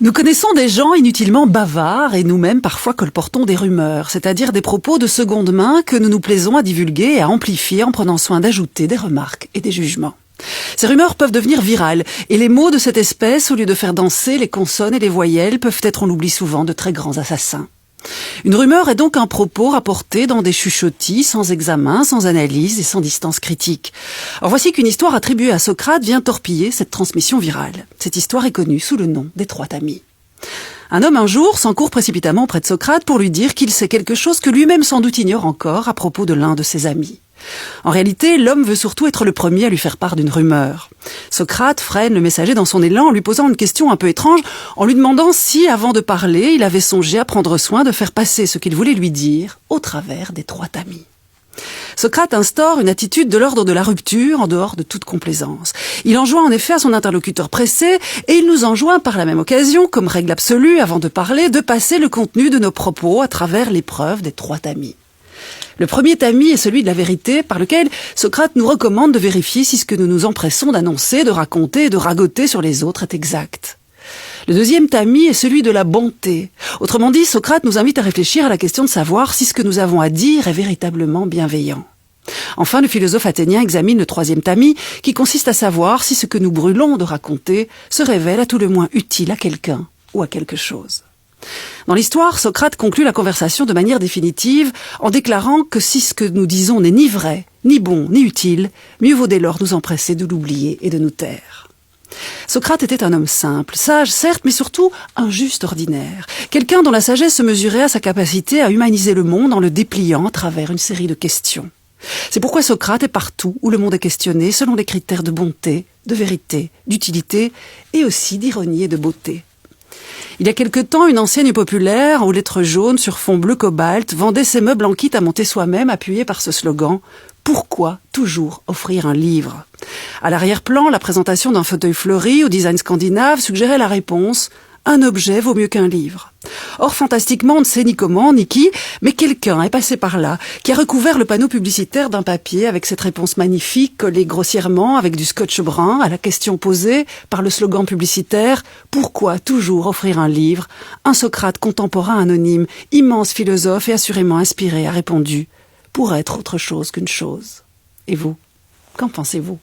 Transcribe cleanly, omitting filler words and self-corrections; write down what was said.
Nous connaissons des gens inutilement bavards et nous-mêmes parfois colportons des rumeurs, c'est-à-dire des propos de seconde main que nous nous plaisons à divulguer et à amplifier en prenant soin d'ajouter des remarques et des jugements. Ces rumeurs peuvent devenir virales et les mots de cette espèce, au lieu de faire danser les consonnes et les voyelles, peuvent être, on l'oublie souvent, de très grands assassins. Une rumeur est donc un propos rapporté dans des chuchottis, sans examen, sans analyse et sans distance critique. Alors voici qu'une histoire attribuée à Socrate vient torpiller cette transmission virale. Cette histoire est connue sous le nom des trois tamis. Un homme un jour s'encourt précipitamment auprès de Socrate pour lui dire qu'il sait quelque chose que lui-même sans doute ignore encore à propos de l'un de ses amis. En réalité, l'homme veut surtout être le premier à lui faire part d'une rumeur. Socrate freine le messager dans son élan en lui posant une question un peu étrange, en lui demandant si, avant de parler, il avait songé à prendre soin de faire passer ce qu'il voulait lui dire au travers des trois tamis. Socrate instaure une attitude de l'ordre de la rupture en dehors de toute complaisance. Il enjoint en effet à son interlocuteur pressé et il nous enjoint par la même occasion, comme règle absolue avant de parler, de passer le contenu de nos propos à travers l'épreuve des trois tamis. Le premier tamis est celui de la vérité par lequel Socrate nous recommande de vérifier si ce que nous nous empressons d'annoncer, de raconter et de ragoter sur les autres est exact. Le deuxième tamis est celui de la bonté. Autrement dit, Socrate nous invite à réfléchir à la question de savoir si ce que nous avons à dire est véritablement bienveillant. Enfin, le philosophe athénien examine le troisième tamis, qui consiste à savoir si ce que nous brûlons de raconter se révèle à tout le moins utile à quelqu'un ou à quelque chose. Dans l'histoire, Socrate conclut la conversation de manière définitive en déclarant que si ce que nous disons n'est ni vrai, ni bon, ni utile, mieux vaut dès lors nous empresser de l'oublier et de nous taire. Socrate était un homme simple, sage certes, mais surtout un juste ordinaire, quelqu'un dont la sagesse se mesurait à sa capacité à humaniser le monde en le dépliant à travers une série de questions. C'est pourquoi Socrate est partout où le monde est questionné selon les critères de bonté, de vérité, d'utilité et aussi d'ironie et de beauté. Il y a quelque temps, une enseigne populaire, aux lettres jaunes sur fond bleu cobalt, vendait ses meubles en kit à monter soi-même, appuyés par ce slogan « Pourquoi toujours offrir un livre ?» À l'arrière-plan, la présentation d'un fauteuil fleuri au design scandinave suggérait la réponse « Un objet vaut mieux qu'un livre ». Or, fantastiquement, on ne sait ni comment, ni qui, mais quelqu'un est passé par là, qui a recouvert le panneau publicitaire d'un papier avec cette réponse magnifique, collée grossièrement avec du scotch brun à la question posée par le slogan publicitaire « Pourquoi toujours offrir un livre ?» Un Socrate contemporain anonyme, immense philosophe et assurément inspiré, a répondu « Pour être autre chose qu'une chose ». Et vous, qu'en pensez-vous ?